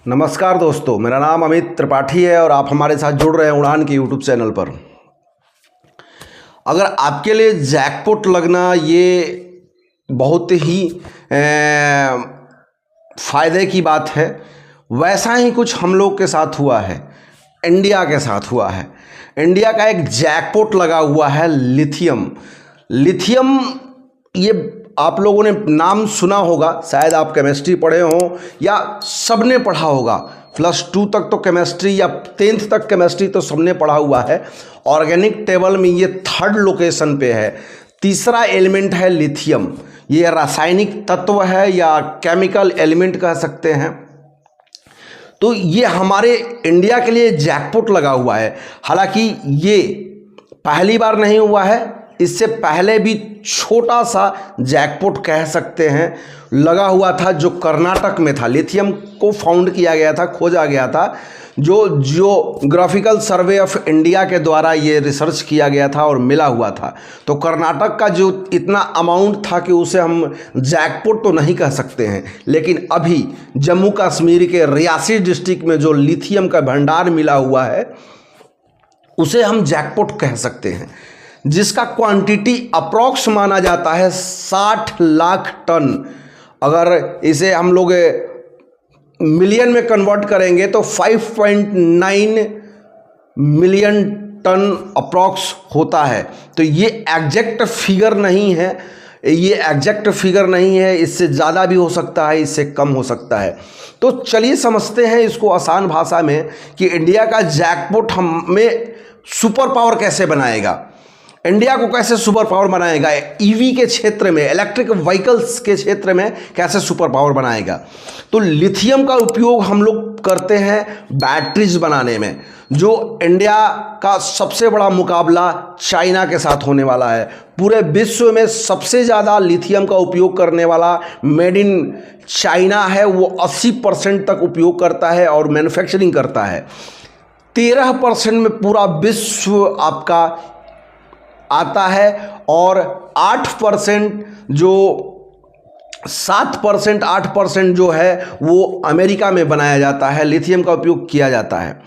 नमस्कार दोस्तों, मेरा नाम अमित त्रिपाठी है और आप हमारे साथ जुड़ रहे हैं उड़ान के यूट्यूब चैनल पर। अगर आपके लिए जैकपॉट लगना ये बहुत ही फ़ायदे की बात है, वैसा ही कुछ हम लोग के साथ हुआ है, इंडिया के साथ हुआ है। इंडिया का एक जैकपॉट लगा हुआ है लिथियम। लिथियम ये आप लोगों ने नाम सुना होगा, शायद आप केमिस्ट्री पढ़े हों या सबने पढ़ा होगा। +2 तक तो केमिस्ट्री या 10th तक केमिस्ट्री तो सबने पढ़ा हुआ है। ऑर्गेनिक टेबल में ये 3rd लोकेशन पे है। तीसरा एलिमेंट है लिथियम। ये रासायनिक तत्व है या केमिकल एलिमेंट कह सकते हैं। तो ये हमारे इंडिया के लिए जैकपॉट लगा हुआ है। हालांकि ये पहली बार नहीं हुआ है, इससे पहले भी छोटा सा जैकपॉट कह सकते हैं लगा हुआ था, जो कर्नाटक में था। लिथियम को फाउंड किया गया था, खोजा गया था, जो जियोग्राफिकल सर्वे ऑफ इंडिया के द्वारा ये रिसर्च किया गया था और मिला हुआ था। तो कर्नाटक का जो इतना अमाउंट था कि उसे हम जैकपॉट तो नहीं कह सकते हैं, लेकिन अभी जम्मू कश्मीर के रियासी डिस्ट्रिक्ट में जो लिथियम का भंडार मिला हुआ है उसे हम जैकपॉट कह सकते हैं, जिसका क्वांटिटी अप्रॉक्स माना जाता है 60 लाख टन। अगर इसे हम लोग मिलियन में कन्वर्ट करेंगे तो 5.9 मिलियन टन अप्रॉक्स होता है। तो ये एग्जैक्ट फिगर नहीं है, इससे ज़्यादा भी हो सकता है, इससे कम हो सकता है। तो चलिए समझते हैं इसको आसान भाषा में कि इंडिया का जैकपॉट हमें सुपर पावर कैसे बनाएगा, इंडिया को कैसे सुपर पावर बनाएगा, ईवी के क्षेत्र में, इलेक्ट्रिक व्हीकल्स के क्षेत्र में कैसे सुपर पावर बनाएगा। तो लिथियम का उपयोग हम लोग करते हैं बैटरीज बनाने में, जो इंडिया का सबसे बड़ा मुकाबला चाइना के साथ होने वाला है। पूरे विश्व में सबसे ज़्यादा लिथियम का उपयोग करने वाला मेड इन चाइना है, वो 80% तक उपयोग करता है और मैन्युफैक्चरिंग करता है। 13% में पूरा विश्व आपका आता है और 8% जो 8% जो है वो अमेरिका में बनाया जाता है, लिथियम का उपयोग किया जाता है।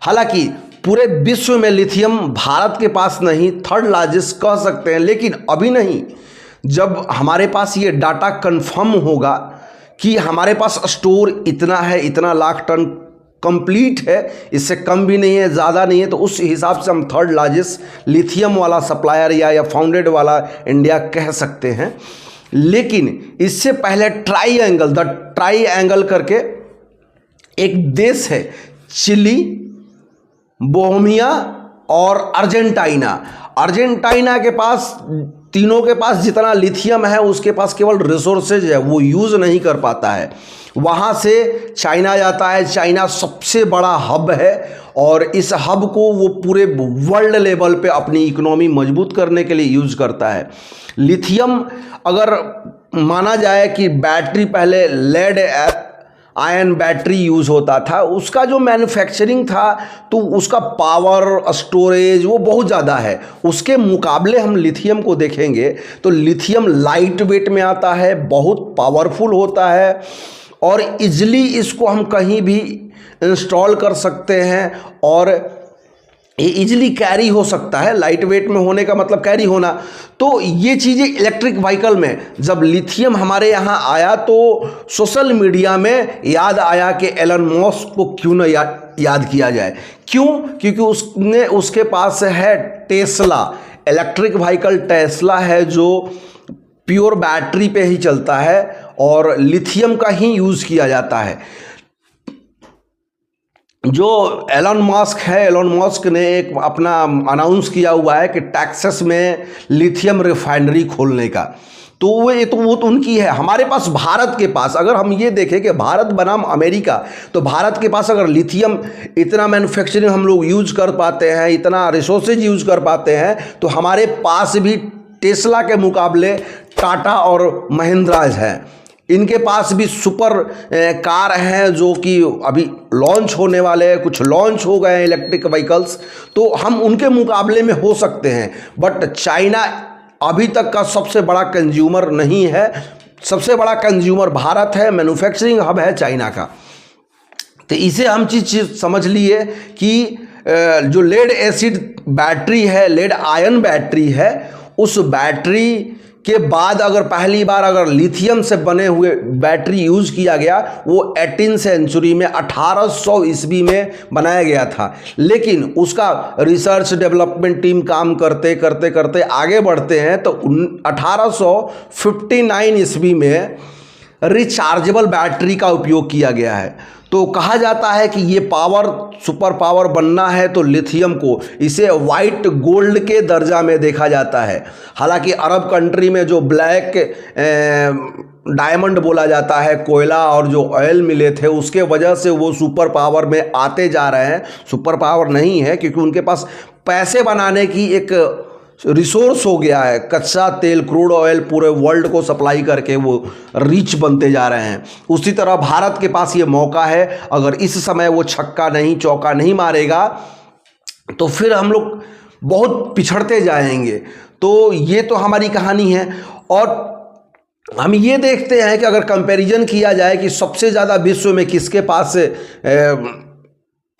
हालांकि पूरे विश्व में लिथियम भारत के पास नहीं, 3rd लार्जेस्ट कह सकते हैं, लेकिन अभी नहीं। जब हमारे पास ये डाटा कंफर्म होगा कि हमारे पास स्टोर इतना है, इतना लाख टन कंप्लीट है, इससे कम भी नहीं है, ज़्यादा नहीं है, तो उस हिसाब से हम 3rd लार्जेस्ट लिथियम वाला सप्लायर या फाउंडेड वाला इंडिया कह सकते हैं। लेकिन इससे पहले ट्राईएंगल करके एक देश है, चिली, बोहेमिया और अर्जेंटीना के पास, तीनों के पास जितना लिथियम है उसके पास केवल रिसोर्सेज है, वो यूज़ नहीं कर पाता है। वहाँ से चाइना जाता है। चाइना सबसे बड़ा हब है और इस हब को वो पूरे वर्ल्ड लेवल पे अपनी इकोनॉमी मजबूत करने के लिए यूज़ करता है। लिथियम अगर माना जाए कि बैटरी, पहले लेड आयन बैटरी यूज़ होता था, उसका जो मैन्युफैक्चरिंग था तो उसका पावर, स्टोरेज वो बहुत ज़्यादा है। उसके मुकाबले हम लिथियम को देखेंगे तो लिथियम लाइट वेट में आता है, बहुत पावरफुल होता है और इजली इसको हम कहीं भी इंस्टॉल कर सकते हैं और ये इजीली कैरी हो सकता है। लाइट वेट में होने का मतलब कैरी होना। तो ये चीज़ें इलेक्ट्रिक व्हीकल में जब लिथियम हमारे यहाँ आया तो सोशल मीडिया में याद आया कि एलन मस्क को क्यों न याद किया जाए। क्यों? क्योंकि उसके पास है टेस्ला, इलेक्ट्रिक व्हीकल टेस्ला है जो प्योर बैटरी पे ही चलता है और लिथियम का ही यूज़ किया जाता है। जो एलन मस्क ने एक अपना अनाउंस किया हुआ है कि टेक्सास में लिथियम रिफाइनरी खोलने का, तो वो तो उनकी है। हमारे पास, भारत के पास, अगर हम ये देखें कि भारत बनाम अमेरिका, तो भारत के पास अगर लिथियम इतना मैन्युफैक्चरिंग हम लोग यूज कर पाते हैं, इतना रिसोर्सेज यूज कर पाते हैं, तो हमारे पास भी टेस्ला के मुकाबले टाटा और महिंद्राज है। इनके पास भी सुपर कार हैं जो कि अभी लॉन्च होने वाले हैं, कुछ लॉन्च हो गए हैं इलेक्ट्रिक व्हीकल्स, तो हम उनके मुकाबले में हो सकते हैं। बट चाइना अभी तक का सबसे बड़ा कंज्यूमर नहीं है, सबसे बड़ा कंज्यूमर भारत है, मैन्युफैक्चरिंग हब है चाइना का। तो इसे हम चीज़ समझ लिए कि जो लेड एसिड बैटरी है, लेड आयन बैटरी है, उस बैटरी के बाद अगर पहली बार अगर लिथियम से बने हुए बैटरी यूज़ किया गया, वो 18 सेंचुरी में 1800 ईस्वी में बनाया गया था। लेकिन उसका रिसर्च डेवलपमेंट टीम काम करते करते करते आगे बढ़ते हैं तो 1859 ईस्वी में रिचार्जेबल बैटरी का उपयोग किया गया है। तो कहा जाता है कि ये पावर सुपर पावर बनना है तो लिथियम को, इसे वाइट गोल्ड के दर्जा में देखा जाता है। हालांकि अरब कंट्री में जो ब्लैक डायमंड बोला जाता है, कोयला और जो ऑयल मिले थे, उसके वजह से वो सुपर पावर में आते जा रहे हैं। सुपर पावर नहीं है क्योंकि उनके पास पैसे बनाने की एक रिसोर्स हो गया है, कच्चा तेल क्रूड ऑयल पूरे वर्ल्ड को सप्लाई करके वो रिच बनते जा रहे हैं। उसी तरह भारत के पास ये मौका है, अगर इस समय वो छक्का नहीं चौका नहीं मारेगा तो फिर हम लोग बहुत पिछड़ते जाएंगे। तो ये तो हमारी कहानी है। और हम ये देखते हैं कि अगर कंपैरिजन किया जाए कि सबसे ज़्यादा विश्व में किसके पास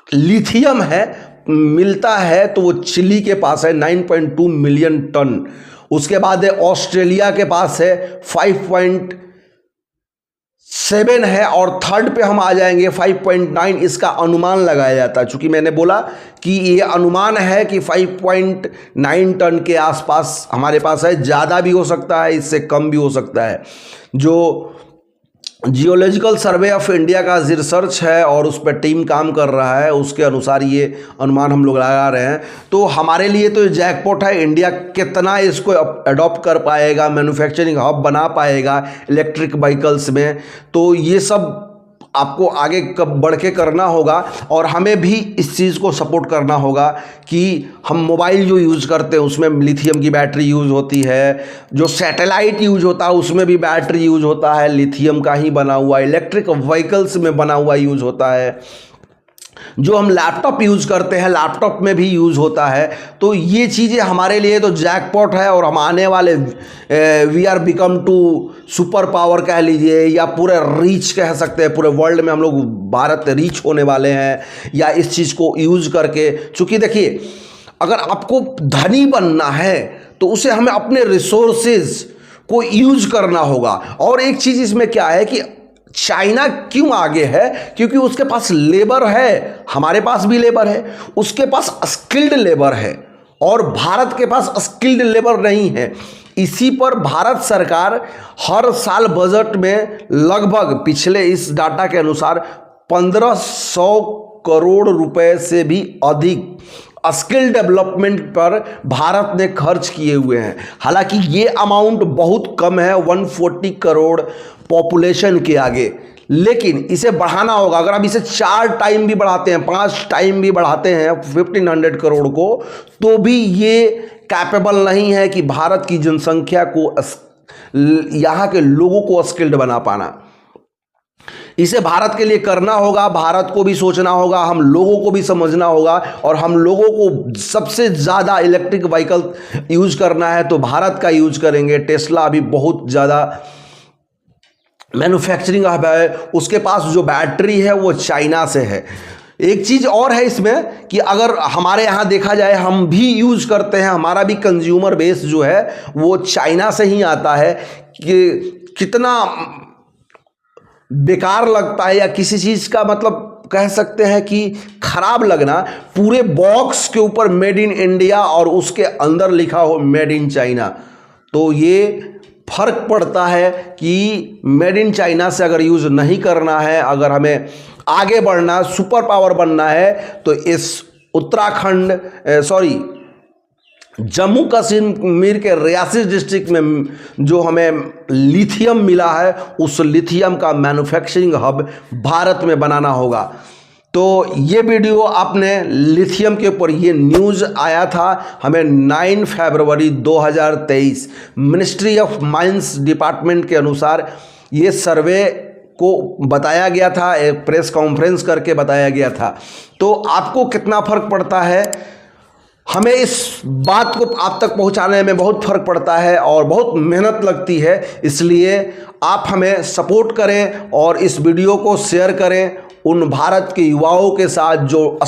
लिथियम है मिलता है, तो वो चिली के पास है 9.2 मिलियन टन। उसके बाद है ऑस्ट्रेलिया के पास है 5.7 है, और थर्ड पे हम आ जाएंगे 5.9। इसका अनुमान लगाया जाता है, चूंकि मैंने बोला कि ये अनुमान है कि 5.9 टन के आसपास हमारे पास है। ज़्यादा भी हो सकता है, इससे कम भी हो सकता है। जो जियोलॉजिकल सर्वे ऑफ इंडिया का रिसर्च है और उस पर टीम काम कर रहा है, उसके अनुसार ये अनुमान हम लोग लगा रहे हैं। तो हमारे लिए तो जैकपॉट है। इंडिया कितना इसको अडॉप्ट कर पाएगा, मैन्युफैक्चरिंग हब बना पाएगा इलेक्ट्रिक व्हीकल्स में, तो ये सब आपको आगे कब बढ़ के करना होगा। और हमें भी इस चीज़ को सपोर्ट करना होगा कि हम मोबाइल जो यूज़ करते हैं उसमें लिथियम की बैटरी यूज़ होती है, जो सैटेलाइट यूज होता है उसमें भी बैटरी यूज होता है, लिथियम का ही बना हुआ, इलेक्ट्रिक व्हीकल्स में बना हुआ यूज़ होता है, जो हम लैपटॉप यूज़ करते हैं लैपटॉप में भी यूज़ होता है। तो ये चीज़ें हमारे लिए तो जैकपॉट है। और हम आने वाले we are become to super power कह लीजिए, या पूरे रीच कह सकते हैं, पूरे वर्ल्ड में हम लोग भारत रीच होने वाले हैं या इस चीज़ को यूज़ करके। चूँकि देखिए, अगर आपको धनी बनना है तो उसे हमें अपने रिसोर्सेज को यूज़ करना होगा। और एक चीज़ इसमें क्या है कि चाइना क्यों आगे है, क्योंकि उसके पास लेबर है, हमारे पास भी लेबर है, उसके पास स्किल्ड लेबर है और भारत के पास स्किल्ड लेबर नहीं है। इसी पर भारत सरकार हर साल बजट में लगभग पिछले इस डाटा के अनुसार 1500 करोड़ रुपए से भी अधिक स्किल डेवलपमेंट पर भारत ने खर्च किए हुए हैं। हालांकि ये अमाउंट बहुत कम है 140 करोड़ पॉपुलेशन के आगे, लेकिन इसे बढ़ाना होगा। अगर आप इसे 4 टाइम भी बढ़ाते हैं, 5 टाइम भी बढ़ाते हैं 1500 करोड़ को, तो भी ये कैपेबल नहीं है कि भारत की जनसंख्या को, यहाँ के लोगों को स्किल्ड बना पाना। इसे भारत के लिए करना होगा, भारत को भी सोचना होगा, हम लोगों को भी समझना होगा। और हम लोगों को सबसे ज़्यादा इलेक्ट्रिक व्हीकल यूज करना है तो भारत का यूज करेंगे। टेस्ला अभी बहुत ज़्यादा मैन्युफैक्चरिंग हब है, उसके पास जो बैटरी है वो चाइना से है। एक चीज़ और है इसमें कि अगर हमारे यहाँ देखा जाए, हम भी यूज़ करते हैं, हमारा भी कंज्यूमर बेस जो है वो चाइना से ही आता है। कि कितना बेकार लगता है या किसी चीज़ का मतलब कह सकते हैं कि खराब लगना, पूरे बॉक्स के ऊपर मेड इन इंडिया और उसके अंदर लिखा हो मेड इन चाइना, तो ये फर्क पड़ता है कि मेड इन चाइना से अगर यूज़ नहीं करना है, अगर हमें आगे बढ़ना, सुपर पावर बनना है, तो इस उत्तराखंड जम्मू कश्मीर के रियासी डिस्ट्रिक्ट में जो हमें लिथियम मिला है, उस लिथियम का मैन्युफैक्चरिंग हब भारत में बनाना होगा। तो ये वीडियो आपने लिथियम के ऊपर, ये न्यूज़ आया था हमें 9 फरवरी 2023 मिनिस्ट्री ऑफ माइंस डिपार्टमेंट के अनुसार ये सर्वे को बताया गया था, एक प्रेस कॉन्फ्रेंस करके बताया गया था। तो आपको कितना फ़र्क पड़ता है, हमें इस बात को आप तक पहुंचाने में बहुत फ़र्क पड़ता है और बहुत मेहनत लगती है। इसलिए आप हमें सपोर्ट करें और इस वीडियो को शेयर करें उन भारत के युवाओं के साथ जो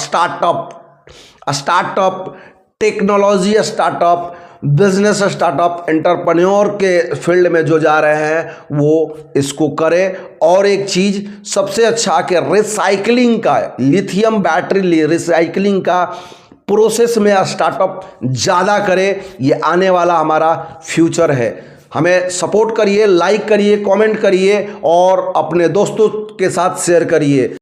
startup technology startup, business startup, entrepreneur के फील्ड में जो जा रहे हैं वो इसको करें। और एक चीज़ सबसे अच्छा कि रिसाइकलिंग का, लिथियम बैटरी रिसाइकलिंग का प्रोसेस में स्टार्टअप ज़्यादा करें। ये आने वाला हमारा फ्यूचर है। हमें सपोर्ट करिए, लाइक करिए, कमेंट करिए और अपने दोस्तों के साथ शेयर करिए।